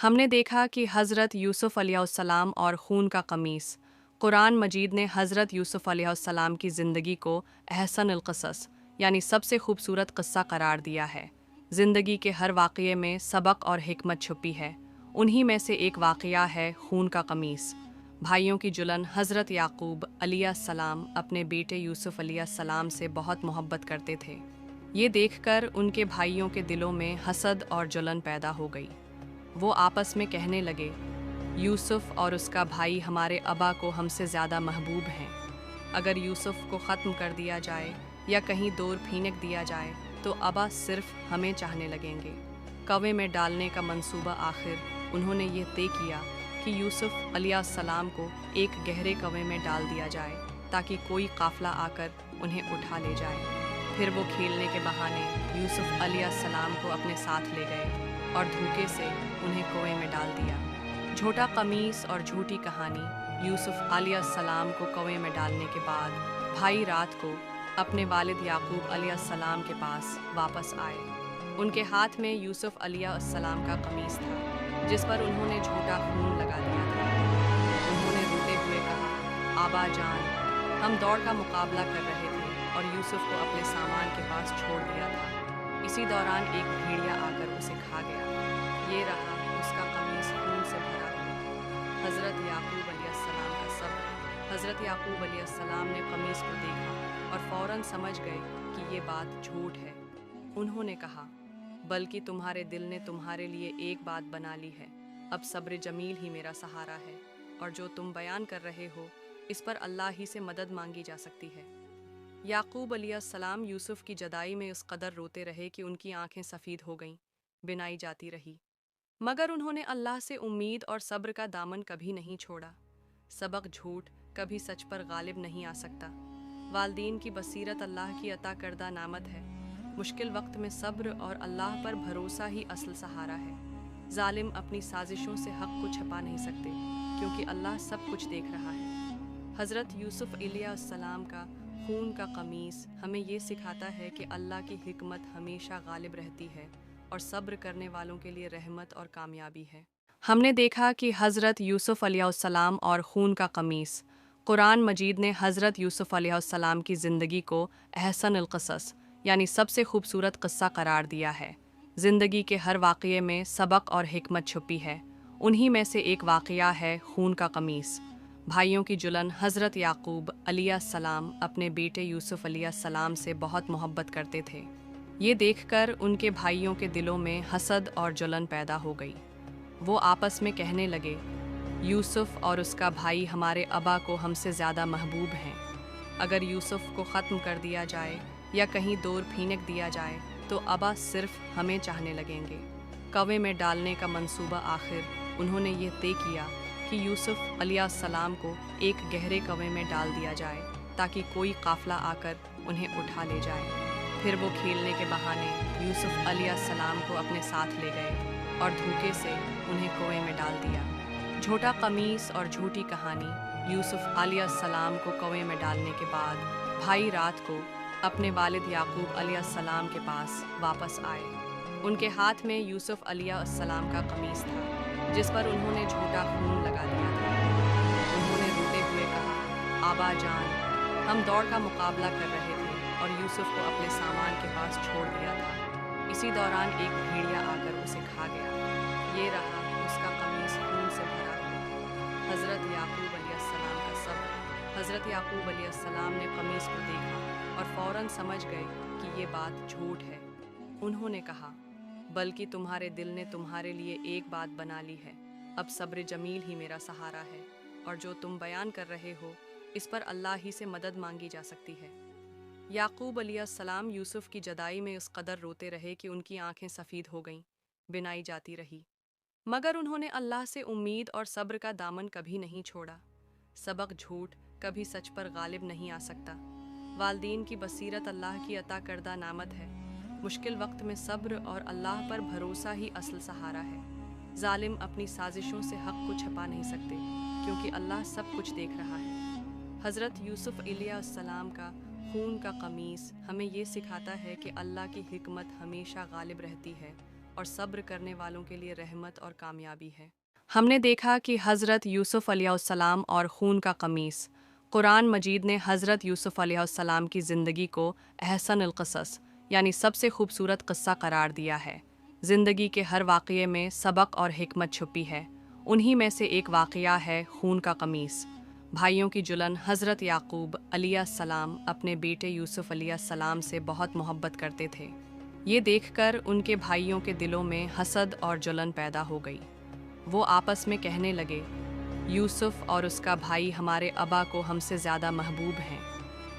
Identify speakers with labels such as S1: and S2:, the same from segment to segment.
S1: हमने देखा कि हज़रत यूसुफ़ अलैहिस्सलाम और खून का कमीस। कुरान मजीद ने हज़रत यूसुफ़ अलैहिस्सलाम की ज़िंदगी को अहसनुल क़सस यानी सबसे खूबसूरत क़स्सा करार दिया है। ज़िंदगी के हर वाक़ये में सबक और हिकमत छुपी है। उन्हीं में से एक वाक़या है खून का कमीस। भाइयों की जुलन। हज़रत याकूब अलैहिस्सलाम अपने बेटे यूसुफ़ अलैहिस्सलाम से बहुत मोहब्बत करते थे। ये देखकर उनके भाइयों के दिलों में हसद और जलन पैदा हो गई। वो आपस में कहने लगे, यूसुफ और उसका भाई हमारे अबा को हमसे ज़्यादा महबूब हैं। अगर यूसुफ को ख़त्म कर दिया जाए या कहीं दूर फेंक दिया जाए तो अबा सिर्फ हमें चाहने लगेंगे। कवे में डालने का मंसूबा। आखिर उन्होंने ये तय किया कि यूसुफ अलैहिस्सलाम को एक गहरे कवे में डाल दिया जाए ताकि कोई काफ़िला आकर उन्हें उठा ले जाए। फिर वो खेलने के बहाने यूसुफ अलैहिस्सलाम को अपने साथ ले गए और धोखे से उन्हें कुएं में डाल दिया। झूठा कमीस और झूठी कहानी। यूसुफ अलैहिस्सलाम को कुएं में डालने के बाद भाई रात को अपने वालिद याकूब अलैहिस्सलाम के पास वापस आए। उनके हाथ में यूसुफ अलैहिस्सलाम का कमीस था जिस पर उन्होंने झूठा खून लगा दिया था। उन्होंने रोते हुए कहा, आबा जान, हम दौड़ का मुकाबला कर रहे थे और यूसुफ को अपने सामान के पास छोड़ दिया था। इसी दौरान एक भेड़िया आकर उसे खा गया। ये रहा उसका कमीज खून से भरा हुआ। हज़रत याकूब अलैहिस्सलाम का सब्र। हज़रत याकूब अलैहिस्सलाम ने कमीज को देखा और फ़ौरन समझ गए कि ये बात झूठ है। उन्होंने कहा, बल्कि तुम्हारे दिल ने तुम्हारे लिए एक बात बना ली है। अब सब्र जमील ही मेरा सहारा है और जो तुम बयान कर रहे हो इस पर अल्लाह ही से मदद मांगी जा सकती है। याकूब अलैहिस्सलाम यूसुफ की जदाई में उस कदर रोते रहे कि उनकी आंखें सफ़ेद हो गईं, बिनाई जाती रही। मगर उन्होंने अल्लाह से उम्मीद और सब्र का दामन कभी नहीं छोड़ा। सबक झूठ कभी सच पर गालिब नहीं आ सकता। वालदीन की बसीरत अल्लाह की अता करदा नामत है। मुश्किल वक्त में सब्र और अल्लाह पर भरोसा ही असल सहारा है। जालिम अपनी साजिशों से हक़ को छुपा नहीं सकते क्योंकि अल्लाह सब कुछ देख रहा है। हज़रत यूसुफ अलैहिस्सलाम का खून का कमीस हमें ये सिखाता है कि अल्लाह की हिकमत हमेशा गालिब रहती है और सब्र करने वालों के लिए रहमत और कामयाबी है। हमने देखा कि हज़रत यूसुफ अलैहिस्सलाम और खून का कमीस। कुरान मजीद ने हज़रत यूसुफ अलैहिस्सलाम की ज़िंदगी को अहसनुल क़सस यानी सबसे खूबसूरत क़स्सा करार दिया है। ज़िंदगी के हर वाक़ये में सबक और हिकमत छुपी है। उन्हीं में से एक वाक़या है खून का कमीस। भाइयों की जुलन। हज़रत याकूब अलैहिस्सलाम अपने बेटे यूसुफ अलैहिस्सलाम से बहुत मोहब्बत करते थे। ये देखकर उनके भाइयों के दिलों में हसद और जलन पैदा हो गई। वो आपस में कहने लगे, यूसुफ और उसका भाई हमारे अबा को हमसे ज़्यादा महबूब हैं। अगर यूसुफ को ख़त्म कर दिया जाए या कहीं दूर फेंक दिया जाए तो अबा सिर्फ हमें चाहने लगेंगे। कवे में डालने का मंसूबा। आखिर उन्होंने ये तय किया कि यूसुफ अलैहिस्सलाम को एक गहरे कवे में डाल दिया जाए ताकि कोई काफ़िला आकर उन्हें उठा ले जाए। फिर वो खेलने के बहाने यूसुफ अलैहिस्सलाम को अपने साथ ले गए और धोखे से उन्हें कुएं में डाल दिया। झूठा कमीस और झूठी कहानी। यूसुफ अलैहिस्सलाम को कुएं में डालने के बाद भाई रात को अपने वालिद याकूब अलैहिस्सलाम के पास वापस आए। उनके हाथ में यूसुफ अलैहिस्सलाम का कमीस था जिस पर उन्होंने झूठा खून लगा दिया था। उन्होंने रोते हुए कहा, आबा जान, हम दौड़ का मुकाबला कर रहे थे और यूसुफ को अपने सामान के पास छोड़ दिया था। इसी दौरान एक भेड़िया आकर उसे खा गया। ये रहा उसका कमीज खून से भरा हुआ। हज़रत याकूब अलैहिस्सलाम का सब्र। हज़रत याकूब अलैहिस्सलाम ने कमीज को देखा और फ़ौरन समझ गए कि ये बात झूठ है। उन्होंने कहा, बल्कि तुम्हारे दिल ने तुम्हारे लिए एक बात बना ली है। अब सब्र जमील ही मेरा सहारा है और जो तुम बयान कर रहे हो इस पर अल्लाह ही से मदद मांगी जा सकती है। याकूब अलैहिस्सलाम यूसुफ की जदाई में उस कदर रोते रहे कि उनकी आंखें सफ़ेद हो गईं, बिनाई जाती रही। मगर उन्होंने अल्लाह से उम्मीद और सब्र का दामन कभी नहीं छोड़ा। सबक झूठ कभी सच पर गालिब नहीं आ सकता। वालदीन की बसीरत अल्लाह की अता करदा नामत है। मुश्किल वक्त में सब्र और अल्लाह पर भरोसा ही असल सहारा है। जालिम अपनी साजिशों से हक़ को छुपा नहीं सकते क्योंकि अल्लाह सब कुछ देख रहा है। हज़रत यूसुफ अलैहिस्सलाम का खून का कमीस हमें ये सिखाता है कि अल्लाह की हिकमत हमेशा गालिब रहती है और सब्र करने वालों के लिए रहमत और कामयाबी है। हमने देखा कि हज़रत यूसुफ़ अलैहिस्सलाम और खून का कमीस। कुरान मजीद ने हज़रत यूसुफ़ अलैहिस्सलाम की ज़िंदगी को अहसनुल क़सस यानी सबसे खूबसूरत क़स्सा करार दिया है। ज़िंदगी के हर वाक़ये में सबक और हिकमत छुपी है। उन्हीं में से एक वाक़या है खून का कमीस। भाइयों की जुलन। हज़रत याकूब अलैहिस्सलाम अपने बेटे यूसुफ़ अलैहिस्सलाम से बहुत मोहब्बत करते थे। ये देखकर उनके भाइयों के दिलों में हसद और जलन पैदा हो गई। वो आपस में कहने लगे, यूसुफ़ और उसका भाई हमारे अबा को हमसे ज़्यादा महबूब हैं।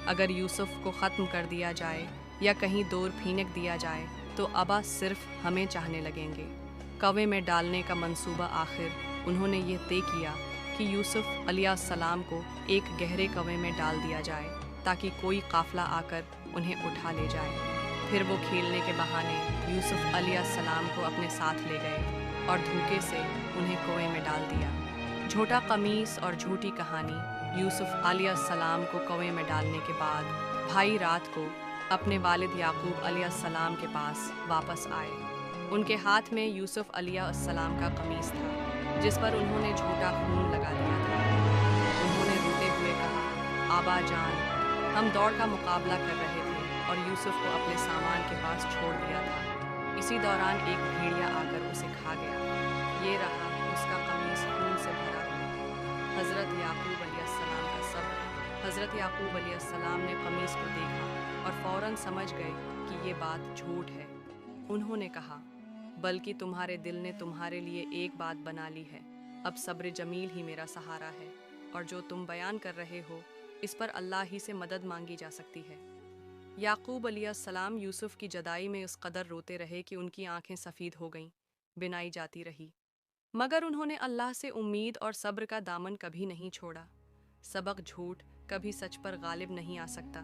S1: अगर यूसुफ़ को ख़त्म कर दिया जाए या कहीं दूर फेंक दिया जाए तो अबा सिर्फ हमें चाहने लगेंगे। कवे में डालने का मंसूबा। आखिर उन्होंने ये तय किया कि यूसुफ़ अलैहिस्सलाम को एक गहरे कवे में डाल दिया जाए ताकि कोई काफ़िला आकर उन्हें उठा ले जाए। फिर वो खेलने के बहाने यूसुफ़ अलैहिस्सलाम को अपने साथ ले गए और धोखे से उन्हें कुएं में डाल दिया। झूठा कमीस और झूठी कहानी। यूसुफ़ अलैहिस्सलाम को कुएं में डालने के बाद भाई रात को अपने वालिद याकूब अलैहिस्सलाम के पास वापस आए। उनके हाथ में यूसुफ़ अलैहिस्सलाम का कमीस था जिस पर उन्होंने झूठा खून लगा दिया था। उन्होंने रोते हुए कहा, आबा जान, हम दौड़ का मुकाबला कर रहे थे और यूसुफ़ को अपने सामान के पास छोड़ दिया था। इसी दौरान एक भेड़िया आकर उसे खा गया। ये रहा उसका कमीज खून से भरा हुआ। हज़रत याकूब अलैहिस्सलाम का सब्र। हज़रत याकूब अलैहिस्सलाम ने कमीज को देखा और फ़ौरन समझ गए कि ये बात झूठ है। उन्होंने कहा, बल्कि तुम्हारे दिल ने तुम्हारे लिए एक बात बना ली है। अब सब्र जमील ही मेरा सहारा है और जो तुम बयान कर रहे हो इस पर अल्लाह ही से मदद मांगी जा सकती है। याकूब अलैहिस्सलाम यूसुफ़ की जदाई में उस कदर रोते रहे कि उनकी आंखें सफ़ेद हो गईं, बिनाई जाती रही। मगर उन्होंने अल्लाह से उम्मीद और सब्र का दामन कभी नहीं छोड़ा। सबक झूठ कभी सच पर गालिब नहीं आ सकता।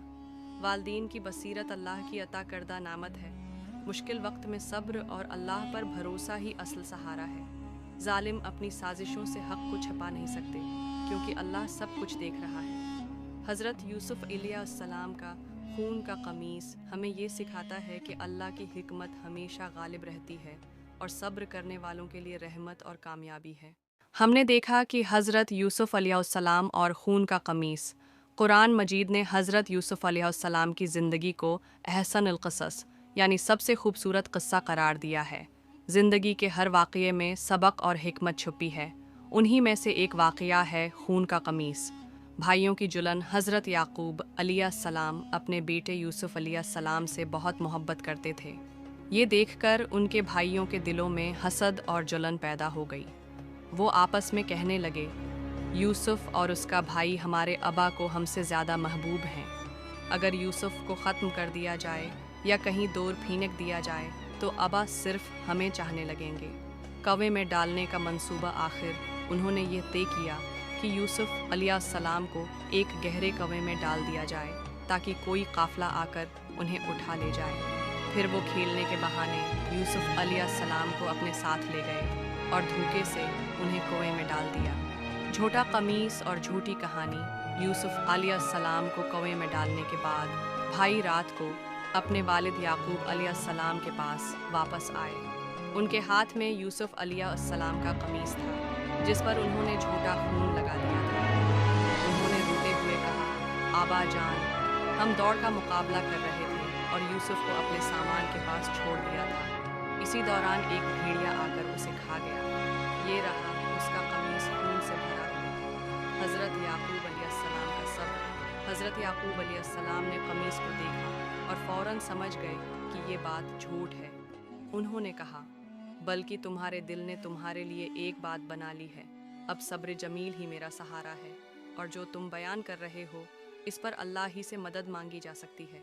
S1: वालदीन की बसीरत अल्लाह की अता करदा नामत है। मुश्किल वक्त में सब्र और अल्लाह पर भरोसा ही असल सहारा है। जालिम अपनी साजिशों से हक़ को छिपा नहीं सकते क्योंकि अल्लाह सब कुछ देख रहा है। हज़रत यूसुफ़ अलैहिस्सलाम का खून का कमीस हमें ये सिखाता है कि अल्लाह की हिकमत हमेशा गालिब रहती है और सब्र करने वालों के लिए रहमत और कामयाबी है। हमने देखा कि हज़रत यूसुफ़ अलैहिस्सलाम और खून का कमीस। कुरान मजीद ने हज़रत यूसुफ़ अलैहिस्सलाम की ज़िंदगी को अहसनुल क़सस यानी सबसे खूबसूरत क़स्सा करार दिया है। ज़िंदगी के हर वाक़ये में सबक और हिकमत छुपी है। उन्हीं में से एक वाक़या है खून का कमीस। भाइयों की जुलन। हज़रत याकूब अलैहिस्सलाम अपने बेटे यूसुफ़ अलैहिस्सलाम से बहुत मोहब्बत करते थे। ये देखकर उनके भाइयों के दिलों में हसद और जलन पैदा हो गई। वो आपस में कहने लगे, यूसुफ़ और उसका भाई हमारे अबा को हमसे ज़्यादा महबूब हैं। अगर यूसुफ़ को ख़त्म कर दिया जाए या कहीं दूर फेंक दिया जाए तो अबा सिर्फ हमें चाहने लगेंगे। कवे में डालने का मंसूबा। आखिर उन्होंने ये तय किया कि यूसुफ़ अलैहिस्सलाम को एक गहरे कवे में डाल दिया जाए ताकि कोई काफ़िला आकर उन्हें उठा ले जाए। फिर वो खेलने के बहाने यूसुफ़ अलैहिस्सलाम को अपने साथ ले गए और धोखे से उन्हें कुएं में डाल दिया। झूठा कमीस और झूठी कहानी। यूसुफ़ अलैहिस्सलाम को कुएं में डालने के बाद भाई रात को अपने वालिद याकूब अलैहिस्सलाम के पास वापस आए। उनके हाथ में यूसुफ़ अलैहिस्सलाम का कमीस था जिस पर उन्होंने झूठा खून लगा दिया था। उन्होंने रोते हुए कहा, आबा जान, हम दौड़ का मुकाबला कर रहे थे और यूसुफ़ को अपने सामान के पास छोड़ दिया था। इसी दौरान एक भेड़िया आकर उसे खा गया। ये रहा उसका कमीज खून से भरा हुआ। हज़रत याकूब अलैहिस्सलाम का सब्र। हज़रत याकूब अलैहिस्सलाम ने कमीज को देखा और फ़ौरन समझ गए कि ये बात झूठ है। उन्होंने कहा, बल्कि तुम्हारे दिल ने तुम्हारे लिए एक बात बना ली है। अब सब्र जमील ही मेरा सहारा है और जो तुम बयान कर रहे हो इस पर अल्लाह ही से मदद मांगी जा सकती है।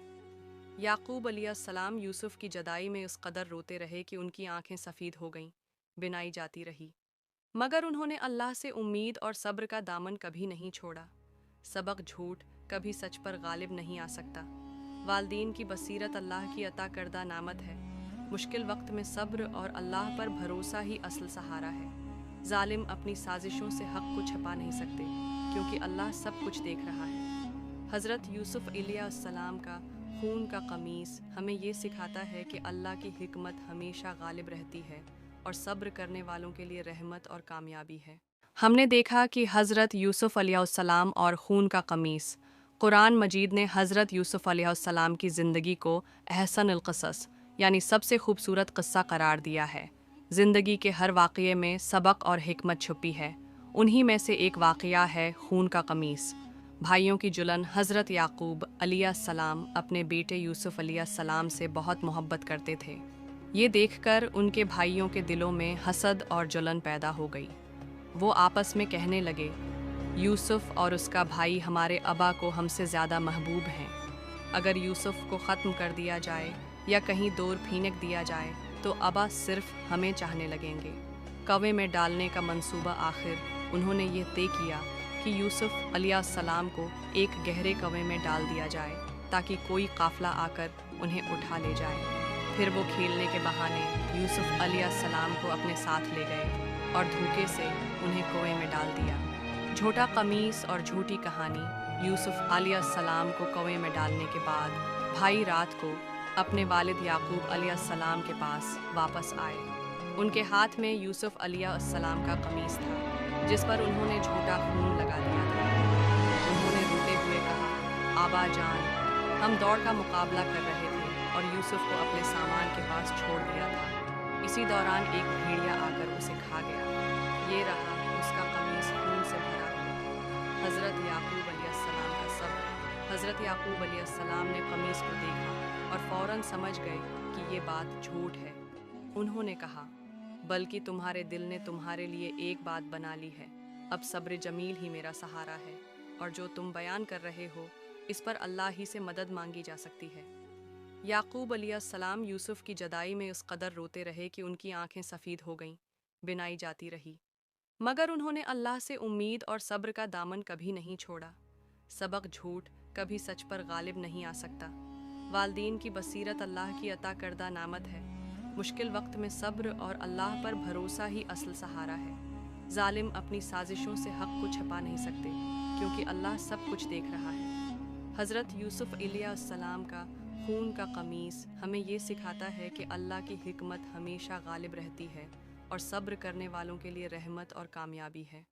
S1: याकूब अलैहिस्सलाम यूसुफ़ की जदाई में उस कदर रोते रहे कि उनकी आंखें सफ़ेद हो गईं, बिनाई जाती रही। मगर उन्होंने अल्लाह से उम्मीद और सब्र का दामन कभी नहीं छोड़ा। सबक झूठ कभी सच पर गालिब नहीं आ सकता। वालदीन की बसीरत अल्लाह की अता करदा नामत है। मुश्किल वक्त में सब्र और अल्लाह पर भरोसा ही असल सहारा है। जालिम अपनी साजिशों से हक़ को छिपा नहीं सकते क्योंकि अल्लाह सब कुछ देख रहा है। हज़रत यूसुफ़ अलैहिस्सलाम का خون کا قمیص ہمیں یہ سکھاتا ہے کہ اللہ کی حکمت ہمیشہ غالب رہتی ہے اور صبر کرنے والوں کے لیے رحمت اور کامیابی ہے۔ ہم نے دیکھا کہ حضرت یوسف علیہ السلام اور خون کا قمیص، قرآن مجید نے حضرت یوسف علیہ السلام کی زندگی کو احسن القصص یعنی سب سے خوبصورت قصہ قرار دیا ہے۔ زندگی کے ہر واقعے میں سبق اور حکمت چھپی ہے۔ انہی میں سے ایک واقعہ ہے خون کا قمیص۔ بھائیوں کی جلن۔ حضرت یعقوب علیہ السلام اپنے بیٹے یوسف علیہ السلام سے بہت محبت کرتے تھے۔ یہ دیکھ کر ان کے بھائیوں کے دلوں میں حسد اور جلن پیدا ہو گئی۔ وہ آپس میں کہنے لگے، یوسف اور اس کا بھائی ہمارے ابا کو ہم سے زیادہ محبوب ہیں۔ اگر یوسف کو ختم کر دیا جائے یا کہیں دور پھینک دیا جائے تو ابا صرف ہمیں چاہنے لگیں گے۔ کوے میں ڈالنے کا منصوبہ آخر انہوں نے یہ طے کیا کہ یوسف علیہ السلام کو ایک گہرے کوے میں ڈال دیا جائے تاکہ کوئی قافلہ آ کر انہیں اٹھا لے جائے۔ پھر وہ کھیلنے کے بہانے یوسف علیہ السلام کو اپنے ساتھ لے گئے اور دھوکے سے انہیں کنویں میں ڈال دیا۔ جھوٹا قمیص اور جھوٹی کہانی۔ یوسف علیہ السلام کو کنویں میں ڈالنے کے بعد بھائی رات کو اپنے والد یعقوب علیہ السلام کے پاس واپس آئے۔ ان کے ہاتھ میں یوسف علیہ السلام کا قمیص تھا جس پر انہوں نے جھوٹا خون لگا دیا تھا۔ انہوں نے روتے ہوئے کہا، آبا جان، ہم دوڑ کا مقابلہ کر رہے تھے اور یوسف کو اپنے سامان کے پاس چھوڑ دیا تھا۔ اسی دوران ایک بھیڑیا آ کر اسے کھا گیا۔ یہ رہا اس کا قمیص خون سے بھرا ہوا۔ حضرت یعقوب علیہ السلام کا صبر۔ حضرت یعقوب علیہ السلام نے قمیص کو دیکھا اور فوراً سمجھ گئے کہ یہ بات جھوٹ ہے۔ انہوں نے کہا، بلکہ تمہارے دل نے تمہارے لیے ایک بات بنا لی ہے۔ اب صبر جمیل ہی میرا سہارا ہے، اور جو تم بیان کر رہے ہو اس پر اللہ ہی سے مدد مانگی جا سکتی ہے۔ یعقوب علیہ السلام یوسف کی جدائی میں اس قدر روتے رہے کہ ان کی آنکھیں سفید ہو گئیں، بنائی جاتی رہی، مگر انہوں نے اللہ سے امید اور صبر کا دامن کبھی نہیں چھوڑا۔ سبق: جھوٹ کبھی سچ پر غالب نہیں آ سکتا۔ والدین کی بصیرت اللہ کی عطا کردہ نعمت ہے۔ مشکل وقت میں صبر اور اللہ پر بھروسہ ہی اصل سہارا ہے۔ ظالم اپنی سازشوں سے حق کو چھپا نہیں سکتے، کیونکہ اللہ سب کچھ دیکھ رہا ہے۔ حضرت یوسف علیہ السلام کا خون کا قمیص ہمیں یہ سکھاتا ہے کہ اللہ کی حکمت ہمیشہ غالب رہتی ہے اور صبر کرنے والوں کے لیے رحمت اور کامیابی ہے۔